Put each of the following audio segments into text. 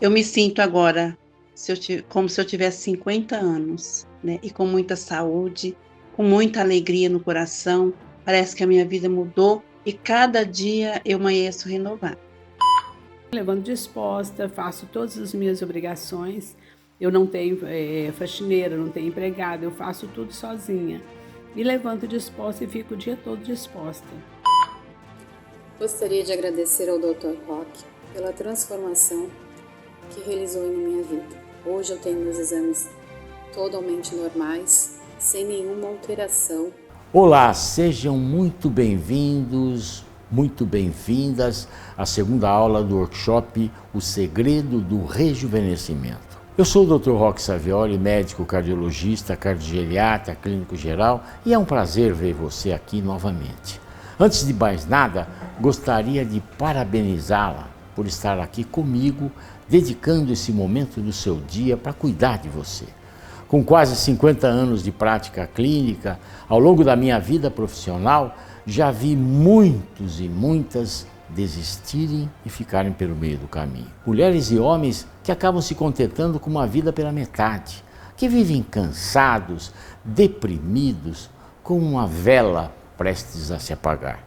Eu me sinto agora como se eu tivesse 50 anos, né, e com muita saúde, com muita alegria no coração. Parece que a minha vida mudou e cada dia eu amanheço renovada. Levando disposta, faço todas as minhas obrigações. Eu não tenho faxineira, não tenho empregada, eu faço tudo sozinha. Me levanto disposta e fico o dia todo disposta. Gostaria de agradecer ao Dr. Rock pela transformação que realizou em minha vida. Hoje eu tenho meus exames totalmente normais, sem nenhuma alteração. Olá, sejam muito bem-vindos, muito bem-vindas à segunda aula do workshop O Segredo do Rejuvenescimento. Eu sou o Dr. Roque Savioli, médico cardiologista, cardiogeriatra, clínico geral, e é um prazer ver você aqui novamente. Antes de mais nada, gostaria de parabenizá-la por estar aqui comigo, dedicando esse momento do seu dia para cuidar de você. Com quase 50 anos de prática clínica, ao longo da minha vida profissional, já vi muitos e muitas desistirem e ficarem pelo meio do caminho. Mulheres e homens que acabam se contentando com uma vida pela metade, que vivem cansados, deprimidos, com uma vela prestes a se apagar.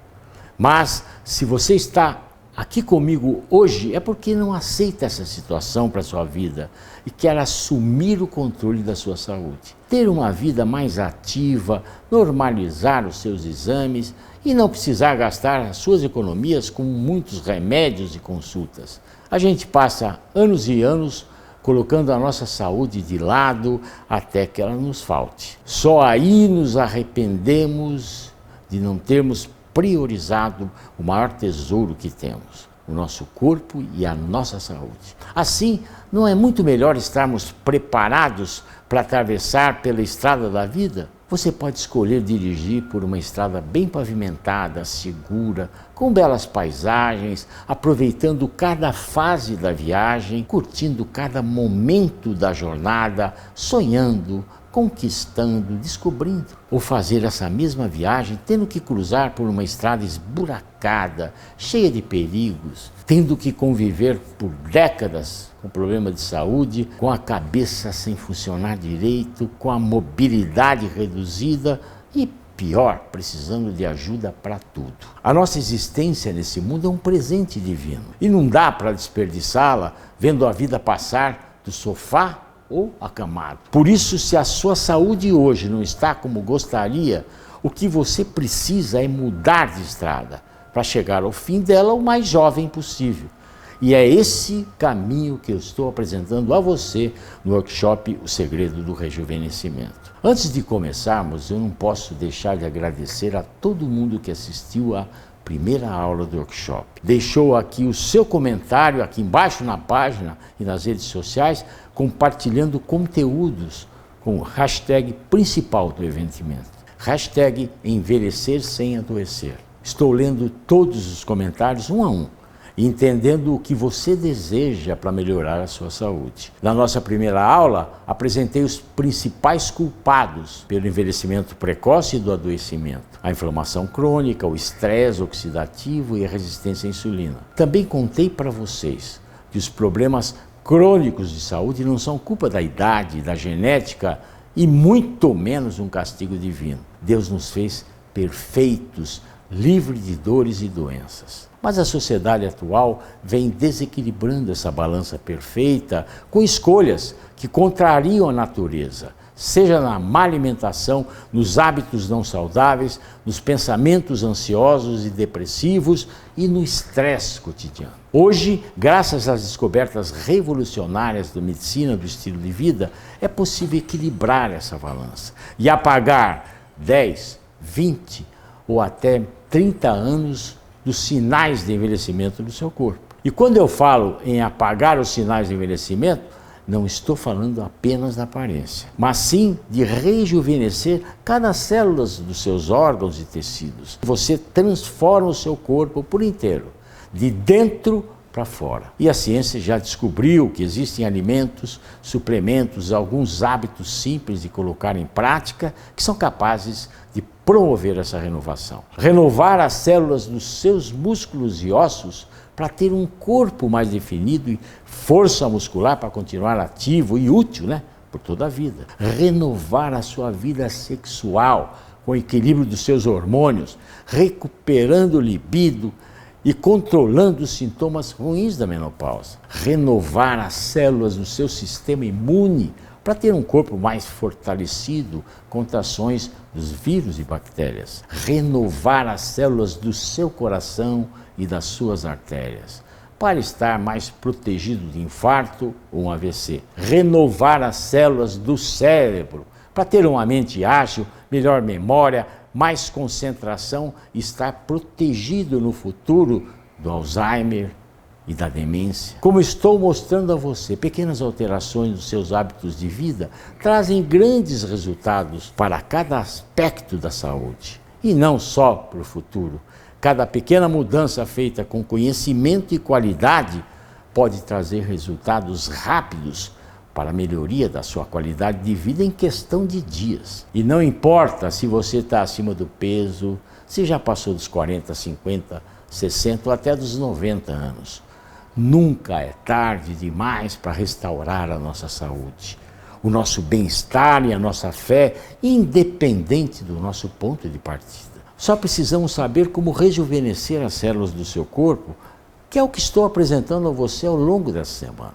Mas, se você está aqui comigo hoje, é porque não aceita essa situação para a sua vida e quer assumir o controle da sua saúde. Ter uma vida mais ativa, normalizar os seus exames e não precisar gastar as suas economias com muitos remédios e consultas. A gente passa anos e anos colocando a nossa saúde de lado até que ela nos falte. Só aí nos arrependemos de não termos priorizado o maior tesouro que temos, o nosso corpo e a nossa saúde. Assim, não é muito melhor estarmos preparados para atravessar pela estrada da vida? Você pode escolher dirigir por uma estrada bem pavimentada, segura, com belas paisagens, aproveitando cada fase da viagem, curtindo cada momento da jornada, sonhando, conquistando, descobrindo. Ou fazer essa mesma viagem tendo que cruzar por uma estrada esburacada, cheia de perigos, tendo que conviver por décadas com problema de saúde, com a cabeça sem funcionar direito, com a mobilidade reduzida e, pior, precisando de ajuda para tudo. A nossa existência nesse mundo é um presente divino e não dá para desperdiçá-la vendo a vida passar do sofá ou acamado. Por isso, se a sua saúde hoje não está como gostaria, o que você precisa é mudar de estrada para chegar ao fim dela o mais jovem possível. E é esse caminho que eu estou apresentando a você no workshop O Segredo do Rejuvenescimento. Antes de começarmos, eu não posso deixar de agradecer a todo mundo que assistiu à primeira aula do workshop. Deixou aqui o seu comentário, aqui embaixo na página e nas redes sociais, compartilhando conteúdos com o hashtag principal do eventimento. Hashtag envelhecer sem adoecer. Estou lendo todos os comentários um a um, entendendo o que você deseja para melhorar a sua saúde. Na nossa primeira aula, apresentei os principais culpados pelo envelhecimento precoce e do adoecimento: a inflamação crônica, o estresse oxidativo e a resistência à insulina. Também contei para vocês que os problemas crônicos de saúde não são culpa da idade, da genética e muito menos um castigo divino. Deus nos fez perfeitos, livres de dores e doenças. Mas a sociedade atual vem desequilibrando essa balança perfeita com escolhas que contrariam a natureza, seja na má alimentação, nos hábitos não saudáveis, nos pensamentos ansiosos e depressivos e no estresse cotidiano. Hoje, graças às descobertas revolucionárias da medicina do estilo de vida, é possível equilibrar essa balança e apagar 10, 20 ou até 30 anos dos sinais de envelhecimento do seu corpo. E quando eu falo em apagar os sinais de envelhecimento, não estou falando apenas da aparência, mas sim de rejuvenescer cada célula dos seus órgãos e tecidos. Você transforma o seu corpo por inteiro, de dentro para fora. E a ciência já descobriu que existem alimentos, suplementos, alguns hábitos simples de colocar em prática que são capazes de promover essa renovação. Renovar as células dos seus músculos e ossos para ter um corpo mais definido e força muscular para continuar ativo e útil, né, por toda a vida. Renovar a sua vida sexual com o equilíbrio dos seus hormônios, recuperando o libido e controlando os sintomas ruins da menopausa. Renovar as células do seu sistema imune para ter um corpo mais fortalecido contra ações dos vírus e bactérias. Renovar as células do seu coração e das suas artérias, para estar mais protegido de infarto ou um AVC. Renovar as células do cérebro, para ter uma mente ágil, melhor memória, mais concentração e estar protegido no futuro do Alzheimer e da demência. Como estou mostrando a você, pequenas alterações nos seus hábitos de vida trazem grandes resultados para cada aspecto da saúde. E não só para o futuro. Cada pequena mudança feita com conhecimento e qualidade pode trazer resultados rápidos para a melhoria da sua qualidade de vida em questão de dias. E não importa se você está acima do peso, se já passou dos 40, 50, 60 ou até dos 90 anos. Nunca é tarde demais para restaurar a nossa saúde, o nosso bem-estar e a nossa fé, independente do nosso ponto de partida. Só precisamos saber como rejuvenescer as células do seu corpo, que é o que estou apresentando a você ao longo dessa semana.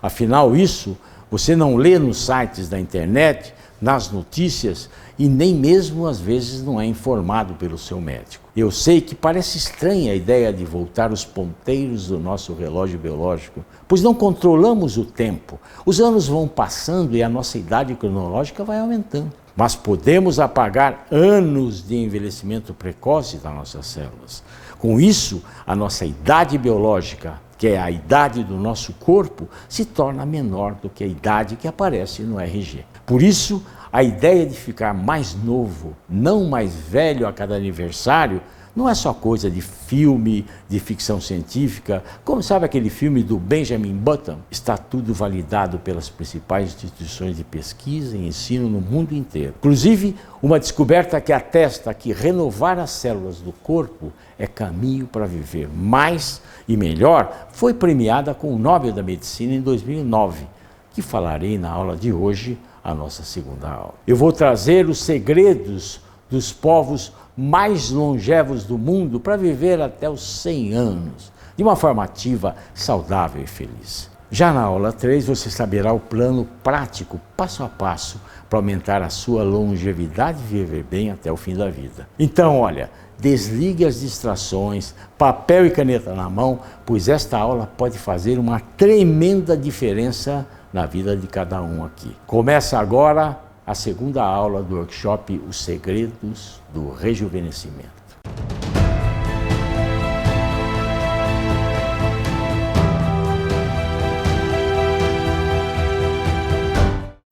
Afinal, isso você não lê nos sites da internet, nas notícias e nem mesmo às vezes não é informado pelo seu médico. Eu sei que parece estranha a ideia de voltar os ponteiros do nosso relógio biológico, pois não controlamos o tempo. Os anos vão passando e a nossa idade cronológica vai aumentando. Mas podemos apagar anos de envelhecimento precoce das nossas células. Com isso, a nossa idade biológica, que é a idade do nosso corpo, se torna menor do que a idade que aparece no RG. Por isso, a ideia de ficar mais novo, não mais velho a cada aniversário, não é só coisa de filme, de ficção científica. Como sabe aquele filme do Benjamin Button? Está tudo validado pelas principais instituições de pesquisa e ensino no mundo inteiro. Inclusive, uma descoberta que atesta que renovar as células do corpo é caminho para viver mais e melhor, foi premiada com o Nobel da Medicina em 2009, que falarei na aula de hoje, a nossa segunda aula. Eu vou trazer os segredos dos povos mais longevos do mundo para viver até os 100 anos, de uma forma ativa, saudável e feliz. Já na aula 3 você saberá o plano prático, passo a passo, para aumentar a sua longevidade e viver bem até o fim da vida. Então, olha, desligue as distrações, papel e caneta na mão, pois esta aula pode fazer uma tremenda diferença na vida de cada um aqui. Começa agora a segunda aula do workshop Os Segredos do Rejuvenescimento.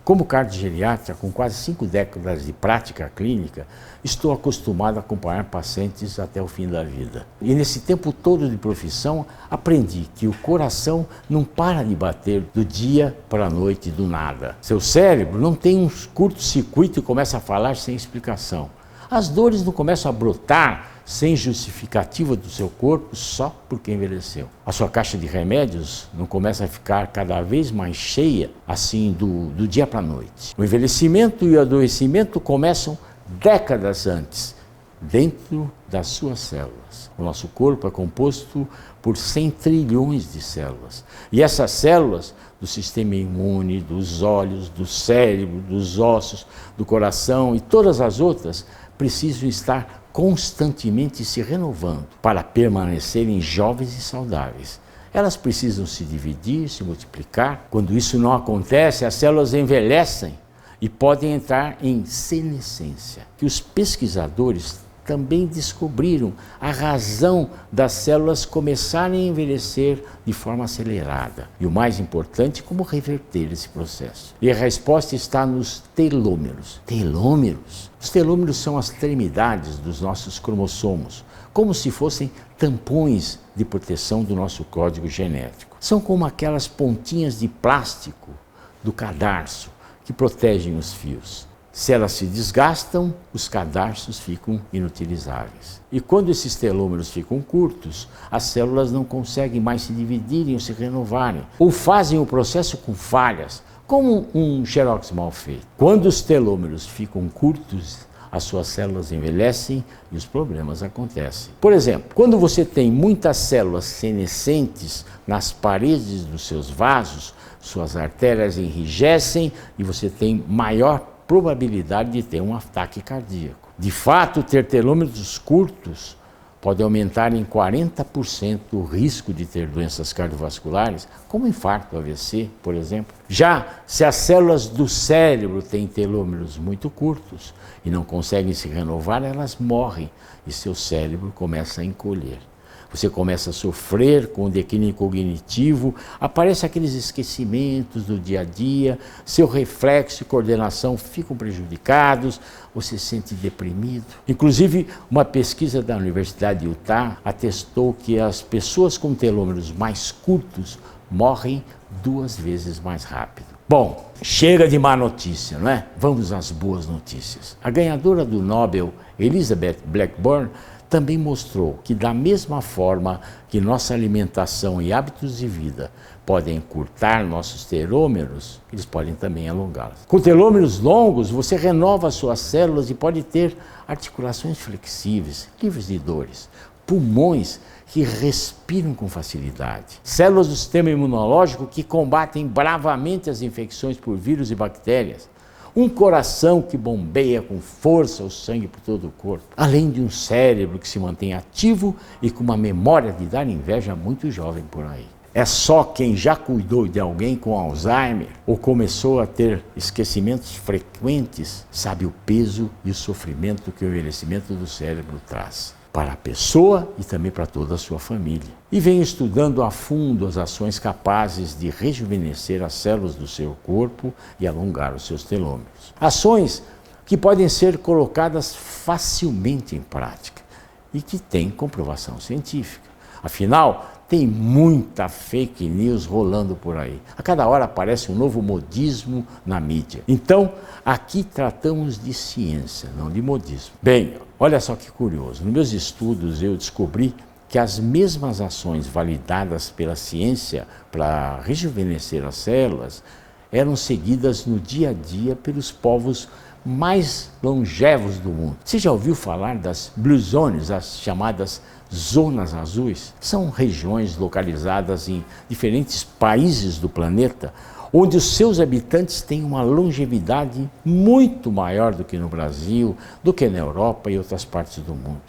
Como cardiogeriatra, com quase 5 décadas de prática clínica, estou acostumado a acompanhar pacientes até o fim da vida. E nesse tempo todo de profissão, aprendi que o coração não para de bater do dia para a noite do nada. Seu cérebro não tem um curto-circuito e começa a falar sem explicação. As dores não começam a brotar sem justificativa do seu corpo só porque envelheceu. A sua caixa de remédios não começa a ficar cada vez mais cheia assim do dia para a noite. O envelhecimento e o adoecimento começam décadas antes, dentro das suas células. O nosso corpo é composto por 100 trilhões de células. E essas células do sistema imune, dos olhos, do cérebro, dos ossos, do coração e todas as outras precisam estar constantemente se renovando para permanecerem jovens e saudáveis. Elas precisam se dividir, se multiplicar. Quando isso não acontece, as células envelhecem e podem entrar em senescência, que os pesquisadores também descobriram a razão das células começarem a envelhecer de forma acelerada. E o mais importante, como reverter esse processo. E a resposta está nos telômeros. Telômeros? Os telômeros são as extremidades dos nossos cromossomos, como se fossem tampões de proteção do nosso código genético. São como aquelas pontinhas de plástico do cadarço que protegem os fios. Se elas se desgastam, os cadarços ficam inutilizáveis. E quando esses telômeros ficam curtos, as células não conseguem mais se dividirem ou se renovarem, ou fazem o processo com falhas, como um xerox mal feito. Quando os telômeros ficam curtos, as suas células envelhecem e os problemas acontecem. Por exemplo, quando você tem muitas células senescentes nas paredes dos seus vasos, suas artérias enrijecem e você tem maior probabilidade de ter um ataque cardíaco. De fato, ter telômeros curtos pode aumentar em 40% o risco de ter doenças cardiovasculares, como infarto, AVC, por exemplo. Já se as células do cérebro têm telômeros muito curtos e não conseguem se renovar, elas morrem e seu cérebro começa a encolher. Você começa a sofrer com o declínio cognitivo, aparecem aqueles esquecimentos do dia a dia, seu reflexo e coordenação ficam prejudicados, você se sente deprimido. Inclusive, uma pesquisa da Universidade de Utah atestou que as pessoas com telômeros mais curtos morrem 2 vezes mais rápido. Bom, chega de má notícia, não é? Vamos às boas notícias. A ganhadora do Nobel, Elizabeth Blackburn, também mostrou que da mesma forma que nossa alimentação e hábitos de vida podem encurtar nossos telômeros, eles podem também alongá-los. Com telômeros longos, você renova suas células e pode ter articulações flexíveis, livres de dores, pulmões que respiram com facilidade, células do sistema imunológico que combatem bravamente as infecções por vírus e bactérias, um coração que bombeia com força o sangue por todo o corpo, além de um cérebro que se mantém ativo e com uma memória de dar inveja muito jovem por aí. É só quem já cuidou de alguém com Alzheimer ou começou a ter esquecimentos frequentes sabe o peso e o sofrimento que o envelhecimento do cérebro traz para a pessoa e também para toda a sua família. E vem estudando a fundo as ações capazes de rejuvenescer as células do seu corpo e alongar os seus telômeros. Ações que podem ser colocadas facilmente em prática e que têm comprovação científica. Afinal, tem muita fake news rolando por aí. A cada hora aparece um novo modismo na mídia. Então, aqui tratamos de ciência, não de modismo. Bem, olha só que curioso. Nos meus estudos eu descobri que as mesmas ações validadas pela ciência para rejuvenescer as células eram seguidas no dia a dia pelos povos mais longevos do mundo. Você já ouviu falar das Blue Zones, as chamadas zonas azuis? São regiões localizadas em diferentes países do planeta, onde os seus habitantes têm uma longevidade muito maior do que no Brasil, do que na Europa e outras partes do mundo.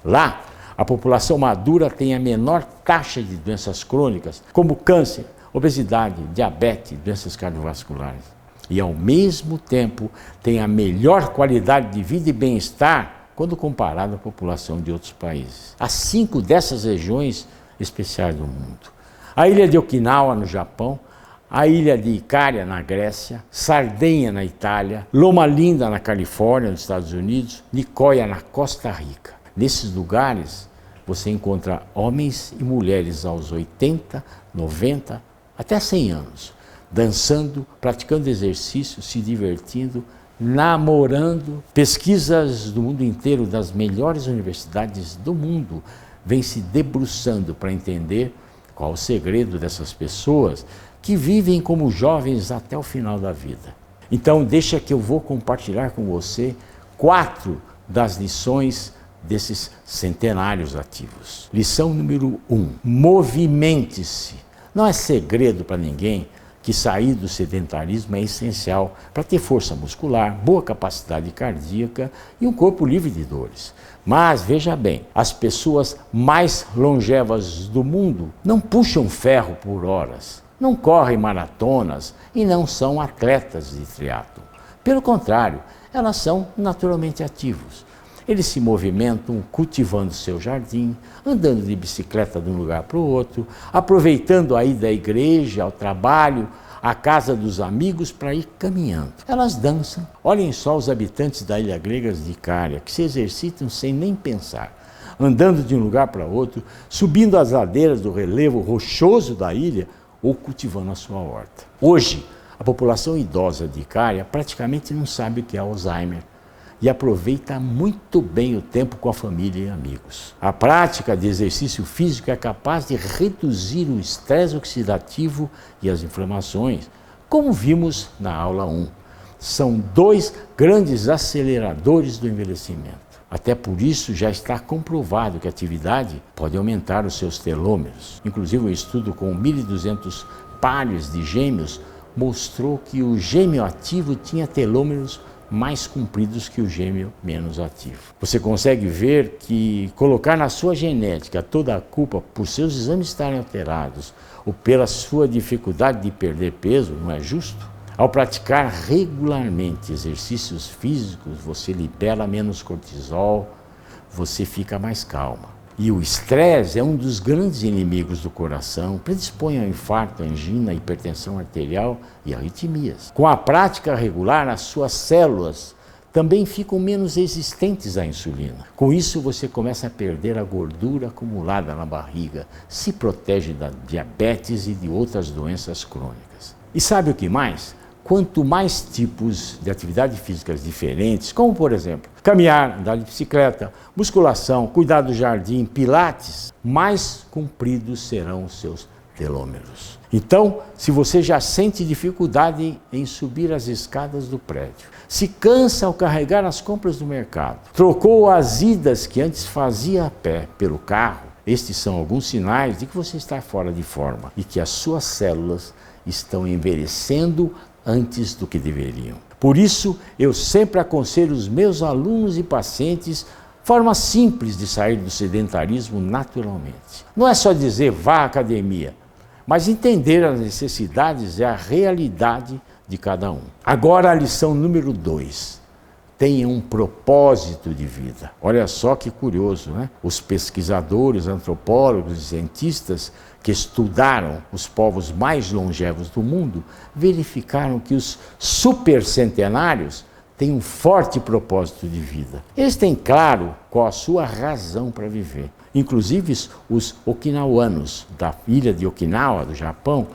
Lá, a população madura tem a menor taxa de doenças crônicas, como câncer, obesidade, diabetes, doenças cardiovasculares. E, ao mesmo tempo, tem a melhor qualidade de vida e bem-estar quando comparado à população de outros países. Há 5 dessas regiões especiais do mundo. A ilha de Okinawa, no Japão, a ilha de Icária, na Grécia, Sardenha, na Itália, Loma Linda, na Califórnia, nos Estados Unidos, Nicoya, na Costa Rica. Nesses lugares, você encontra homens e mulheres aos 80, 90, até 100 anos, dançando, praticando exercício, se divertindo, namorando. Pesquisas do mundo inteiro, das melhores universidades do mundo, vêm se debruçando para entender qual o segredo dessas pessoas que vivem como jovens até o final da vida. Então, deixa que eu vou compartilhar com você 4 das lições desses centenários ativos. Lição número 1: movimente-se. Não é segredo para ninguém que sair do sedentarismo é essencial para ter força muscular, boa capacidade cardíaca e um corpo livre de dores. Mas, veja bem, as pessoas mais longevas do mundo não puxam ferro por horas, não correm maratonas e não são atletas de triatlon. Pelo contrário, elas são naturalmente ativos. Eles se movimentam cultivando seu jardim, andando de bicicleta de um lugar para o outro, aproveitando a ida à igreja, ao trabalho, à casa dos amigos para ir caminhando. Elas dançam. Olhem só os habitantes da ilha grega de Icária, que se exercitam sem nem pensar, andando de um lugar para outro, subindo as ladeiras do relevo rochoso da ilha ou cultivando a sua horta. Hoje, a A população idosa de Icária praticamente não sabe o que é Alzheimer e aproveita muito bem o tempo com a família e amigos. A prática de exercício físico é capaz de reduzir o estresse oxidativo e as inflamações, como vimos na aula 1. São dois grandes aceleradores do envelhecimento. Até por isso já está comprovado que a atividade pode aumentar os seus telômeros. Inclusive um estudo com 1.200 pares de gêmeos mostrou que o gêmeo ativo tinha telômeros mais compridos que o gêmeo menos ativo. Você consegue ver que colocar na sua genética toda a culpa por seus exames estarem alterados ou pela sua dificuldade de perder peso não é justo? Ao praticar regularmente exercícios físicos, você libera menos cortisol, você fica mais calma. E o estresse é um dos grandes inimigos do coração, predispõe ao infarto, angina, hipertensão arterial e arritmias. Com a prática regular, as suas células também ficam menos resistentes à insulina. Com isso, você começa a perder a gordura acumulada na barriga, se protege da diabetes e de outras doenças crônicas. E sabe o que mais? Quanto mais tipos de atividades físicas diferentes, como por exemplo, caminhar, andar de bicicleta, musculação, cuidar do jardim, pilates, mais compridos serão os seus telômeros. Então, se você já sente dificuldade em subir as escadas do prédio, se cansa ao carregar as compras do mercado, trocou as idas que antes fazia a pé pelo carro, estes são alguns sinais de que você está fora de forma e que as suas células estão envelhecendo antes do que deveriam. Por isso, eu sempre aconselho os meus alunos e pacientes forma simples de sair do sedentarismo naturalmente. Não é só dizer vá à academia, mas entender as necessidades e a realidade de cada um. Agora a lição número 2. Tenha um propósito de vida. Olha só que curioso, né? Os pesquisadores, antropólogos e cientistas que estudaram os povos mais longevos do mundo verificaram que os supercentenários têm um forte propósito de vida. Eles têm claro qual a sua razão para viver. Inclusive os okinawanos da ilha de Okinawa, do Japão,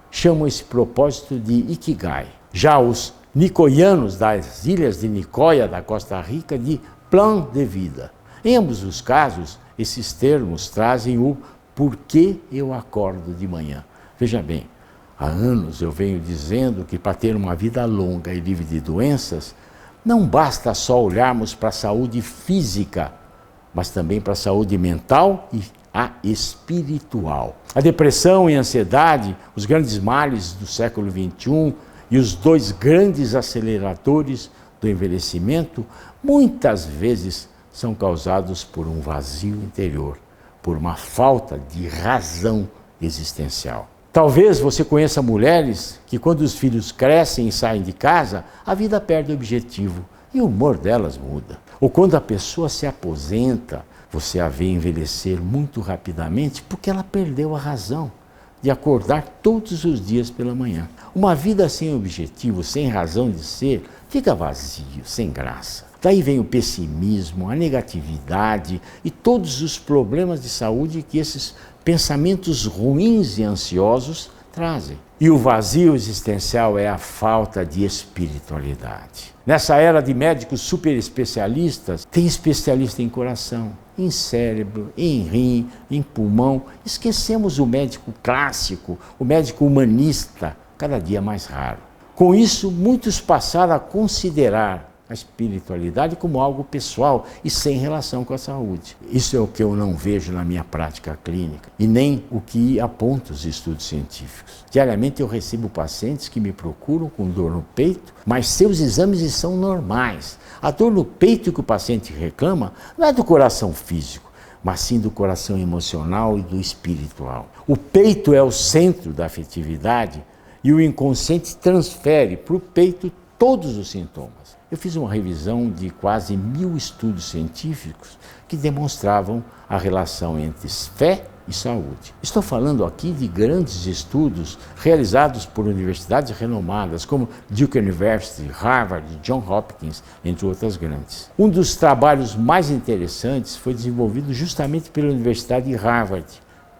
chamam esse propósito de Ikigai. Já os nicoianos das ilhas de Nicoya, da Costa Rica, de plano de vida. Em ambos os casos, esses termos trazem o porquê eu acordo de manhã. Veja bem, há anos eu venho dizendo que para ter uma vida longa e livre de doenças, não basta só olharmos para a saúde física, mas também para a saúde mental e a espiritual. A depressão e a ansiedade, os grandes males do século XXI, e os dois grandes aceleradores do envelhecimento, muitas vezes são causados por um vazio interior, por uma falta de razão existencial. Talvez você conheça mulheres que, quando os filhos crescem e saem de casa, a vida perde o objetivo e o humor delas muda. Ou quando a pessoa se aposenta, você a vê envelhecer muito rapidamente porque ela perdeu a razão de acordar todos os dias pela manhã. Uma vida sem objetivo, sem razão de ser, fica vazio, sem graça. Daí vem o pessimismo, a negatividade e todos os problemas de saúde que esses pensamentos ruins e ansiosos trazem. E o vazio existencial é a falta de espiritualidade. Nessa era de médicos super especialistas, tem especialista em coração, em cérebro, em rim, em pulmão. Esquecemos o médico clássico, o médico humanista, cada dia mais raro. Com isso, muitos passaram a considerar a espiritualidade como algo pessoal e sem relação com a saúde. Isso é o que eu não vejo na minha prática clínica e nem o que apontam os estudos científicos. Diariamente eu recebo pacientes que me procuram com dor no peito, mas seus exames são normais. A dor no peito que o paciente reclama não é do coração físico, mas sim do coração emocional e do espiritual. O peito é o centro da afetividade e o inconsciente transfere para o peito todos os sintomas. Eu fiz uma revisão de quase 1000 estudos científicos que demonstravam a relação entre fé e saúde. Estou falando aqui de grandes estudos realizados por universidades renomadas como Duke University, Harvard, Johns Hopkins, entre outras grandes. Um dos trabalhos mais interessantes foi desenvolvido justamente pela Universidade de Harvard,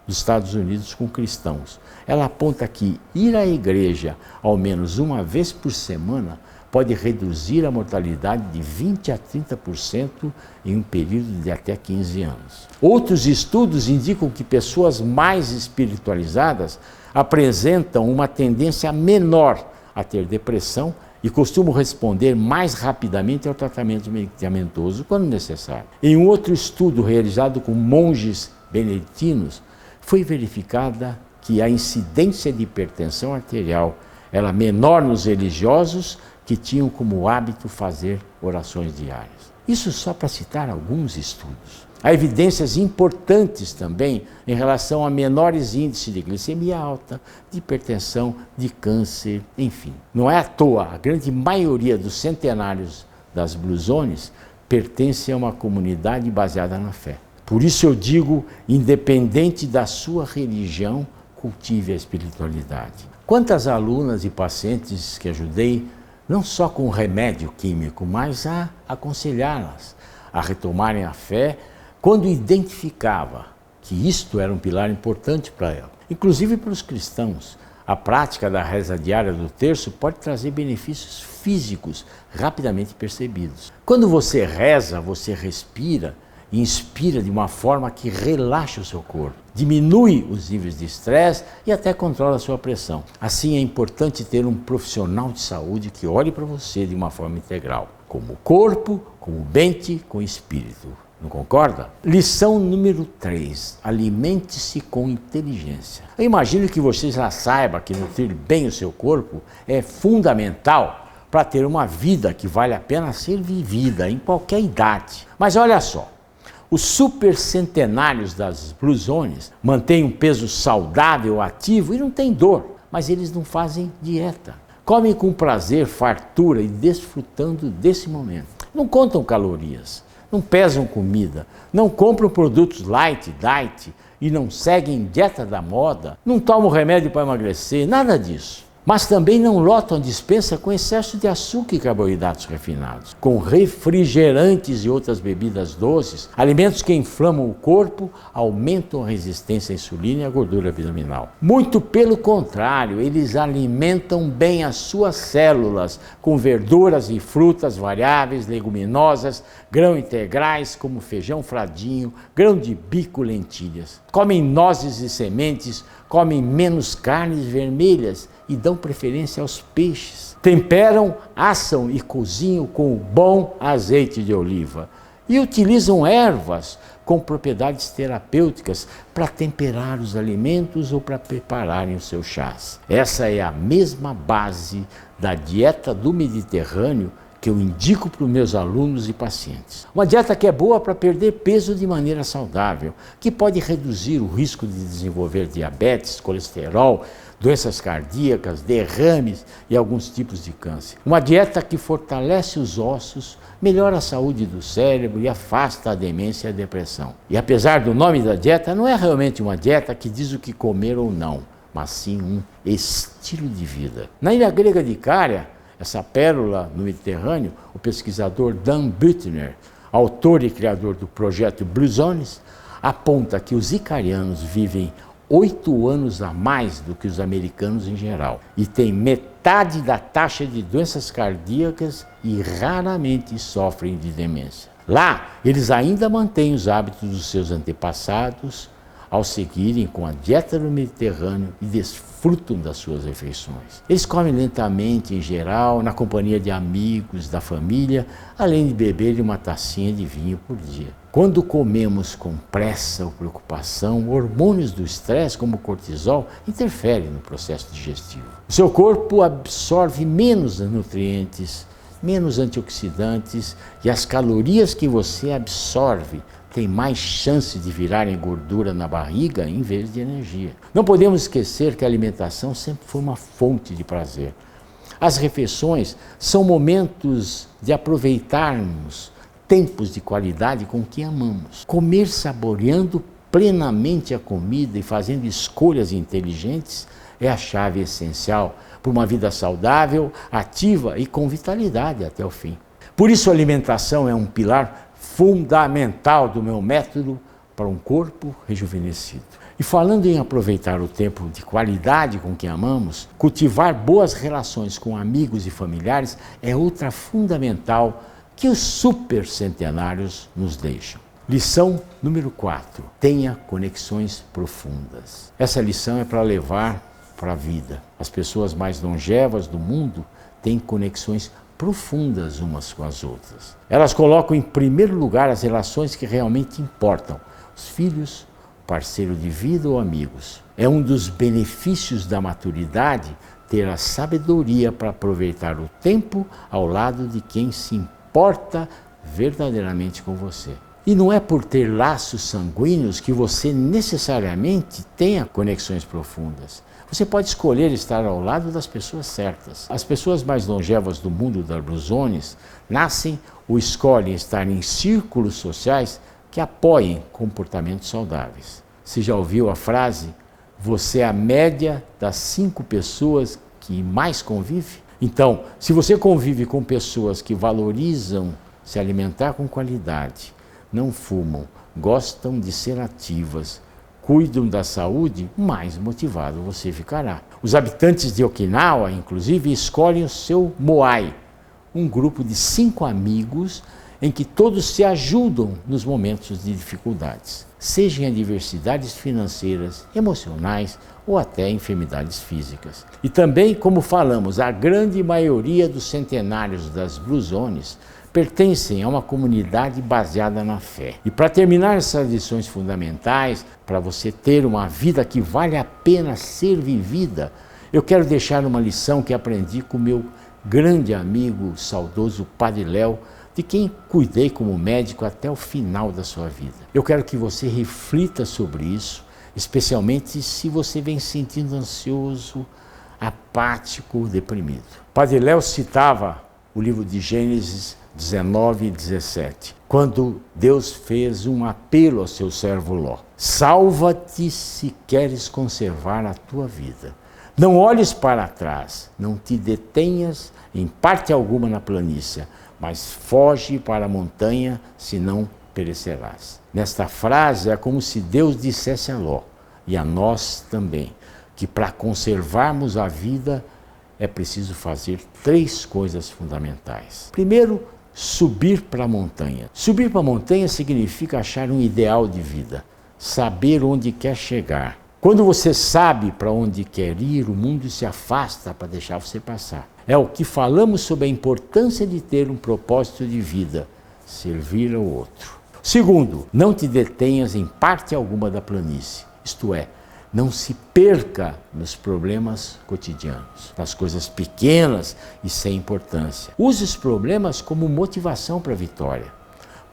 dos Estados Unidos com cristãos. Ela aponta que ir à igreja ao menos uma vez por semana pode reduzir a mortalidade de 20% a 30% em um período de até 15 anos. Outros estudos indicam que pessoas mais espiritualizadas apresentam uma tendência menor a ter depressão e costumam responder mais rapidamente ao tratamento medicamentoso quando necessário. Em um outro estudo realizado com monges beneditinos, foi verificada que a incidência de hipertensão arterial era menor nos religiosos que tinham como hábito fazer orações diárias. Isso só para citar alguns estudos. Há evidências importantes também em relação a menores índices de glicemia alta, de hipertensão, de câncer, enfim. Não é à toa, a grande maioria dos centenários das Blue Zones pertence a uma comunidade baseada na fé. Por isso eu digo, independente da sua religião, cultive a espiritualidade. Quantas alunas e pacientes que ajudei, não só com remédio químico, mas a aconselhá-las a retomarem a fé quando identificava que isto era um pilar importante para ela. Inclusive para os cristãos, a prática da reza diária do terço pode trazer benefícios físicos rapidamente percebidos. Quando você reza, você respira e inspira de uma forma que relaxa o seu corpo, diminui os níveis de estresse e até controla a sua pressão. Assim é importante ter um profissional de saúde que olhe para você de uma forma integral, como corpo, como mente, com espírito. Não concorda? Lição número 3. Alimente-se com inteligência. Eu imagino que você já saiba que nutrir bem o seu corpo é fundamental para ter uma vida que vale a pena ser vivida em qualquer idade. Mas olha só, os supercentenários das Blue Zones mantêm um peso saudável, ativo e não têm dor, mas eles não fazem dieta. Comem com prazer, fartura e desfrutando desse momento. Não contam calorias. Não pesam comida, não compram produtos light, diet e não seguem dieta da moda, não tomam remédio para emagrecer, nada disso. Mas também não lotam a despensa com excesso de açúcar e carboidratos refinados, com refrigerantes e outras bebidas doces, alimentos que inflamam o corpo, aumentam a resistência à insulina e à gordura abdominal. Muito pelo contrário, eles alimentam bem as suas células com verduras e frutas variáveis, leguminosas, grãos integrais como feijão fradinho, grão de bico, lentilhas. Comem nozes e sementes, comem menos carnes vermelhas e dão preferência aos peixes. Temperam, assam e cozinham com bom azeite de oliva. E utilizam ervas com propriedades terapêuticas para temperar os alimentos ou para prepararem os seus chás. Essa é a mesma base da dieta do Mediterrâneo que eu indico para os meus alunos e pacientes. Uma dieta que é boa para perder peso de maneira saudável, que pode reduzir o risco de desenvolver diabetes, colesterol, doenças cardíacas, derrames e alguns tipos de câncer. Uma dieta que fortalece os ossos, melhora a saúde do cérebro e afasta a demência e a depressão. E apesar do nome da dieta, não é realmente uma dieta que diz o que comer ou não, mas sim um estilo de vida. Na ilha grega de Icária, essa pérola no Mediterrâneo, o pesquisador Dan Buettner, autor e criador do projeto Blue Zones, aponta que os icarianos vivem 8 anos a mais do que os americanos em geral e têm metade da taxa de doenças cardíacas e raramente sofrem de demência. Lá, eles ainda mantêm os hábitos dos seus antepassados ao seguirem com a dieta do Mediterrâneo e desfrutam das suas refeições. Eles comem lentamente, em geral, na companhia de amigos, da família, além de beber uma tacinha de vinho por dia. Quando comemos com pressa ou preocupação, hormônios do estresse, como o cortisol, interferem no processo digestivo. O seu corpo absorve menos nutrientes, menos antioxidantes e as calorias que você absorve tem mais chance de virarem gordura na barriga em vez de energia. Não podemos esquecer que a alimentação sempre foi uma fonte de prazer. As refeições são momentos de aproveitarmos tempos de qualidade com quem amamos. Comer saboreando plenamente a comida e fazendo escolhas inteligentes é a chave essencial para uma vida saudável, ativa e com vitalidade até o fim. Por isso a alimentação é um pilar fundamental do meu método para um corpo rejuvenescido. E falando em aproveitar o tempo de qualidade com quem amamos, cultivar boas relações com amigos e familiares é outra fundamental que os supercentenários nos deixam. Lição número 4. Tenha conexões profundas. Essa lição é para levar para a vida. As pessoas mais longevas do mundo têm conexões profundas umas com as outras. Elas colocam em primeiro lugar as relações que realmente importam. Os filhos, parceiro de vida ou amigos. É um dos benefícios da maturidade ter a sabedoria para aproveitar o tempo ao lado de quem se importa verdadeiramente com você. E não é por ter laços sanguíneos que você necessariamente tenha conexões profundas. Você pode escolher estar ao lado das pessoas certas. As pessoas mais longevas do mundo das Blue Zones nascem ou escolhem estar em círculos sociais que apoiem comportamentos saudáveis. Você já ouviu a frase, você é a média das 5 pessoas que mais convive? Então, se você convive com pessoas que valorizam se alimentar com qualidade, não fumam, gostam de ser ativas, cuidam da saúde, mais motivado você ficará. Os habitantes de Okinawa, inclusive, escolhem o seu moai, um grupo de 5 amigos em que todos se ajudam nos momentos de dificuldades, seja em adversidades financeiras, emocionais ou até enfermidades físicas. E também, como falamos, a grande maioria dos centenários das Blue Zones pertencem a uma comunidade baseada na fé. E para terminar essas lições fundamentais, para você ter uma vida que vale a pena ser vivida, eu quero deixar uma lição que aprendi com meu grande amigo, saudoso Padre Léo, de quem cuidei como médico até o final da sua vida. Eu quero que você reflita sobre isso, especialmente se você vem sentindo ansioso, apático, deprimido. Padre Léo citava o livro de Gênesis 19 e 17, quando Deus fez um apelo ao seu servo Ló. Salva-te se queres conservar a tua vida. Não olhes para trás, não te detenhas em parte alguma na planície, mas foge para a montanha, senão perecerás. Nesta frase é como se Deus dissesse a Ló, e a nós também, que para conservarmos a vida é preciso fazer 3 coisas fundamentais. Primeiro, subir para a montanha. Subir para a montanha significa achar um ideal de vida, saber onde quer chegar. Quando você sabe para onde quer ir, o mundo se afasta para deixar você passar. É o que falamos sobre a importância de ter um propósito de vida, servir ao outro. Segundo, não te detenhas em parte alguma da planície, isto é, não se perca nos problemas cotidianos, nas coisas pequenas e sem importância. Use os problemas como motivação para a vitória.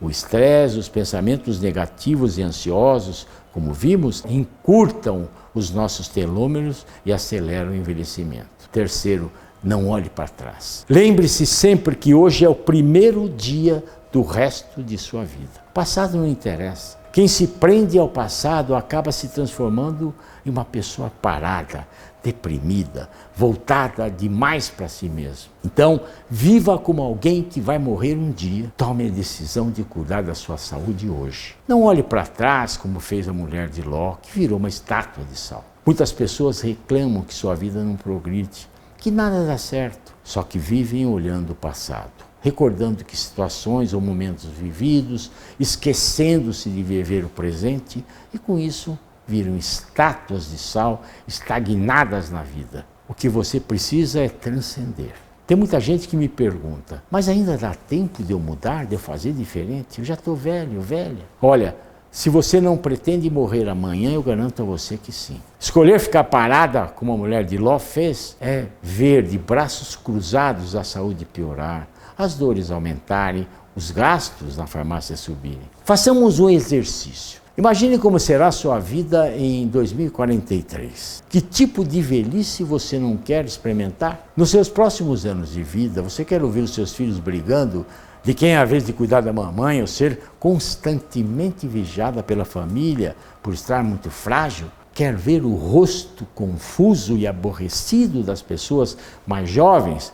O estresse, os pensamentos negativos e ansiosos, como vimos, encurtam os nossos telômeros e aceleram o envelhecimento. Terceiro, não olhe para trás. Lembre-se sempre que hoje é o primeiro dia do resto de sua vida. O passado não interessa. Quem se prende ao passado acaba se transformando em uma pessoa parada, deprimida, voltada demais para si mesmo. Então, viva como alguém que vai morrer um dia. Tome a decisão de cuidar da sua saúde hoje. Não olhe para trás como fez a mulher de Ló, que virou uma estátua de sal. Muitas pessoas reclamam que sua vida não progride, que nada dá certo, só que vivem olhando o passado, recordando que situações ou momentos vividos, esquecendo-se de viver o presente e com isso viram estátuas de sal estagnadas na vida. O que você precisa é transcender. Tem muita gente que me pergunta, mas ainda dá tempo de eu mudar, de eu fazer diferente? Eu já estou velho, velha. Olha, se você não pretende morrer amanhã, eu garanto a você que sim. Escolher ficar parada, como a mulher de Ló fez, é ver de braços cruzados a saúde piorar, as dores aumentarem, os gastos na farmácia subirem. Façamos um exercício. Imagine como será a sua vida em 2043. Que tipo de velhice você não quer experimentar? Nos seus próximos anos de vida, você quer ouvir os seus filhos brigando de quem é a vez de cuidar da mamãe ou ser constantemente vigiada pela família por estar muito frágil? Quer ver o rosto confuso e aborrecido das pessoas mais jovens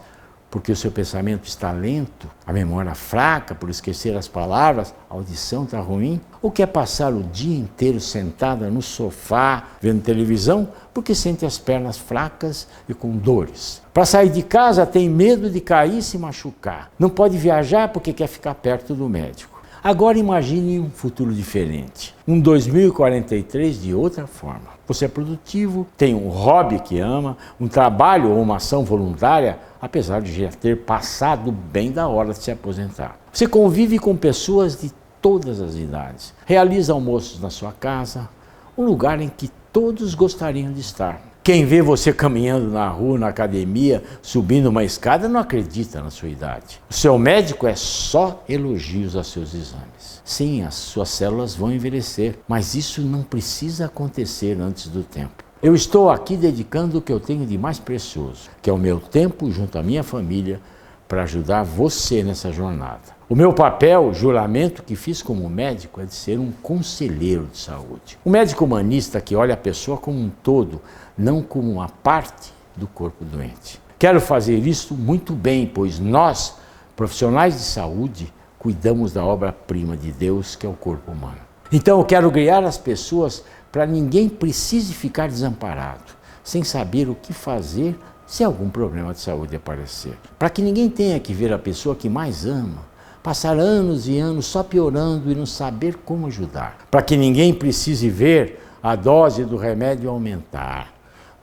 porque o seu pensamento está lento, a memória fraca por esquecer as palavras, a audição está ruim? Ou quer passar o dia inteiro sentada no sofá, vendo televisão, porque sente as pernas fracas e com dores? Para sair de casa tem medo de cair e se machucar. Não pode viajar porque quer ficar perto do médico. Agora imagine um futuro diferente, um 2043 de outra forma. Você é produtivo, tem um hobby que ama, um trabalho ou uma ação voluntária, apesar de já ter passado bem da hora de se aposentar. Você convive com pessoas de todas as idades, realiza almoços na sua casa, um lugar em que todos gostariam de estar. Quem vê você caminhando na rua, na academia, subindo uma escada, não acredita na sua idade. O seu médico é só elogios aos seus exames. Sim, as suas células vão envelhecer, mas isso não precisa acontecer antes do tempo. Eu estou aqui dedicando o que eu tenho de mais precioso, que é o meu tempo junto à minha família, para ajudar você nessa jornada. O meu papel, o juramento que fiz como médico, é de ser um conselheiro de saúde. Um médico humanista que olha a pessoa como um todo, não como uma parte do corpo doente. Quero fazer isso muito bem, pois nós, profissionais de saúde, cuidamos da obra-prima de Deus, que é o corpo humano. Então eu quero guiar as pessoas para ninguém precise ficar desamparado, sem saber o que fazer se algum problema de saúde aparecer. Para que ninguém tenha que ver a pessoa que mais ama, passar anos e anos só piorando e não saber como ajudar. Para que ninguém precise ver a dose do remédio aumentar,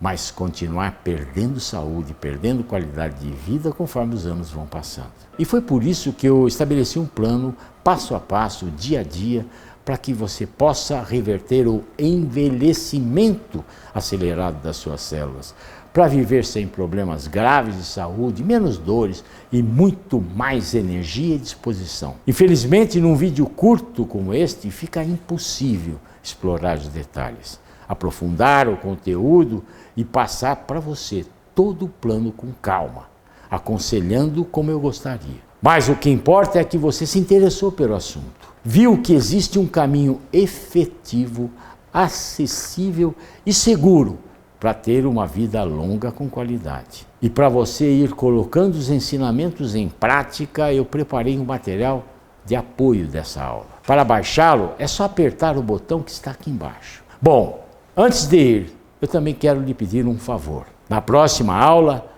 mas continuar perdendo saúde, perdendo qualidade de vida conforme os anos vão passando. E foi por isso que eu estabeleci um plano, passo a passo, dia a dia, para que você possa reverter o envelhecimento acelerado das suas células, para viver sem problemas graves de saúde, menos dores e muito mais energia e disposição. Infelizmente, num vídeo curto como este, fica impossível explorar os detalhes, aprofundar o conteúdo e passar para você todo o plano com calma, aconselhando como eu gostaria. Mas o que importa é que você se interessou pelo assunto, viu que existe um caminho efetivo, acessível e seguro para ter uma vida longa com qualidade. E para você ir colocando os ensinamentos em prática, eu preparei um material de apoio dessa aula. Para baixá-lo, é só apertar o botão que está aqui embaixo. Bom, antes de ir, eu também quero lhe pedir um favor. Na próxima aula,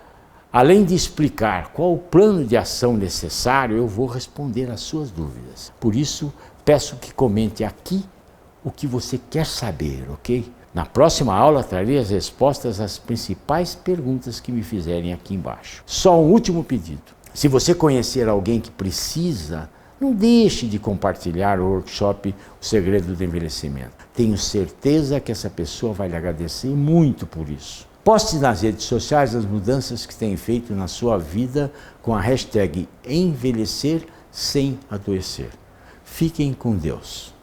além de explicar qual o plano de ação necessário, eu vou responder às suas dúvidas. Por isso, peço que comente aqui o que você quer saber, ok? Na próxima aula, trarei as respostas às principais perguntas que me fizerem aqui embaixo. Só um último pedido. Se você conhecer alguém que precisa, não deixe de compartilhar o workshop O Segredo do Envelhecimento. Tenho certeza que essa pessoa vai lhe agradecer muito por isso. Poste nas redes sociais as mudanças que tem feito na sua vida com a hashtag Envelhecer Sem Adoecer. Fiquem com Deus.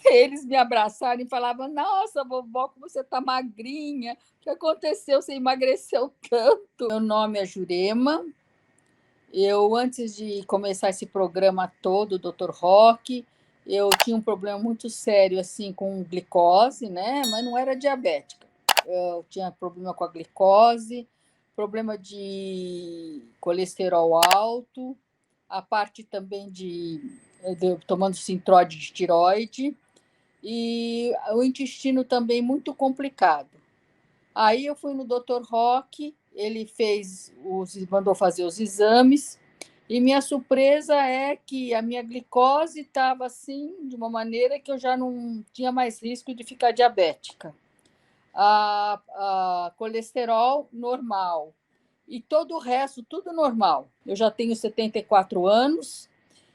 Eles me abraçaram e falavam: nossa, vovó, como você está magrinha, o que aconteceu? Você emagreceu tanto. Meu nome é Jurema. Eu, antes de começar esse programa todo, Dr. Roque, eu tinha um problema muito sério assim com glicose, né? Mas não era diabética. Eu tinha problema com a glicose, problema de colesterol alto, a parte também tomando sintróide de tiroide, e o intestino também muito complicado. Aí eu fui no Dr. Roque, ele mandou fazer os exames, e minha surpresa é que a minha glicose estava assim, de uma maneira que eu já não tinha mais risco de ficar diabética. A colesterol normal, e todo o resto, tudo normal. Eu já tenho 74 anos,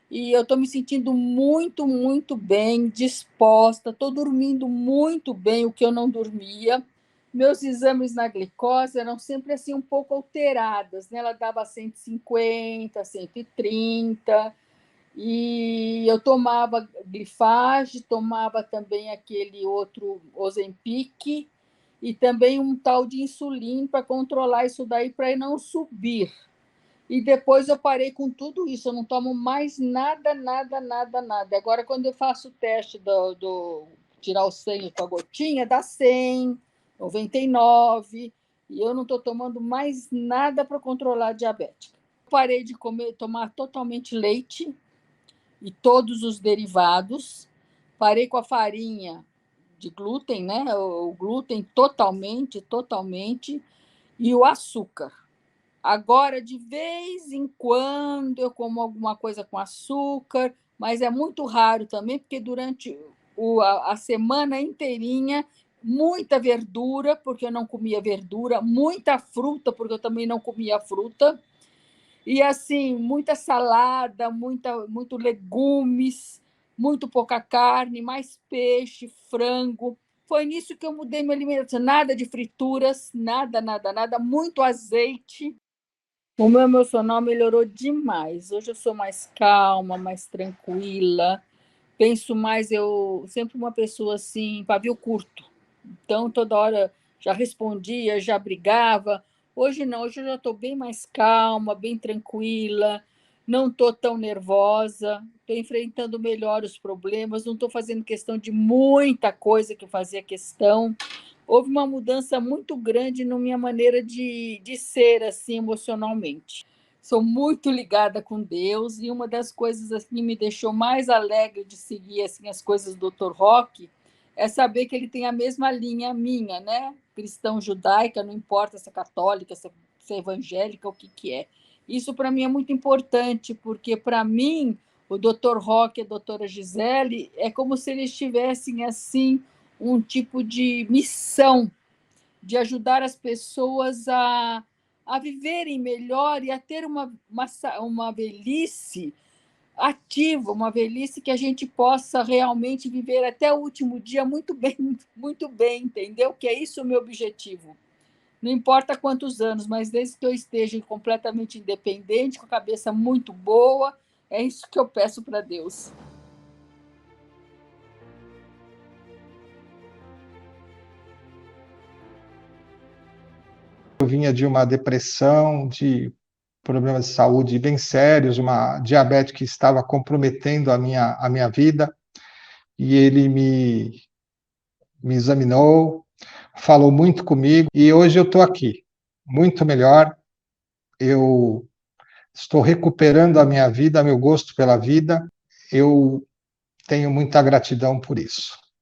e eu estou me sentindo muito, muito bem, disposta, estou dormindo muito bem, o que eu não dormia. Meus exames na glicose eram sempre assim um pouco alteradas, né? Ela dava 150, 130, e eu tomava Glifage, tomava também aquele outro Ozempic, e também um tal de insulina para controlar isso daí, para não subir. E depois eu parei com tudo isso, eu não tomo mais nada, nada, nada, nada. Agora, quando eu faço o teste do tirar o sangue com a gotinha, dá 100, 99, e eu não estou tomando mais nada para controlar a diabetes. Parei de tomar totalmente leite e todos os derivados, parei com a farinha de glúten, né? O glúten totalmente, e o açúcar. Agora, de vez em quando, eu como alguma coisa com açúcar, mas é muito raro também, porque durante a semana inteirinha, muita verdura, porque eu não comia verdura, muita fruta, porque eu também não comia fruta, e assim, muita salada, muito legumes, muito pouca carne, mais peixe, frango. Foi nisso que eu mudei minha alimentação. Nada de frituras, nada, nada, nada, muito azeite. O meu emocional melhorou demais. Hoje eu sou mais calma, mais tranquila, penso mais, eu sempre uma pessoa assim, pavio curto. Então, toda hora já respondia, já brigava. Hoje não, hoje eu já estou bem mais calma, bem tranquila, não estou tão nervosa, estou enfrentando melhor os problemas, não estou fazendo questão de muita coisa que eu fazia questão. Houve uma mudança muito grande na minha maneira de ser assim emocionalmente. Sou muito ligada com Deus, e uma das coisas assim, que me deixou mais alegre de seguir assim, as coisas do Dr. Rock é saber que ele tem a mesma linha minha, né? Cristão judaica, não importa se é católica, se é evangélica, o que é. Isso para mim é muito importante, porque para mim o Dr. Rock e a doutora Gisele é como se eles tivessem assim um tipo de missão de ajudar as pessoas a viverem melhor e a ter uma velhice ativa, uma velhice que a gente possa realmente viver até o último dia muito bem, entendeu? Que é isso o meu objetivo. Não importa quantos anos, mas desde que eu esteja completamente independente, com a cabeça muito boa, é isso que eu peço para Deus. Eu vinha de uma depressão, de problemas de saúde bem sérios, uma diabetes que estava comprometendo a minha vida, e ele me examinou, falou muito comigo, e hoje eu estou aqui, muito melhor. Eu estou recuperando a minha vida, meu gosto pela vida. Eu tenho muita gratidão por isso.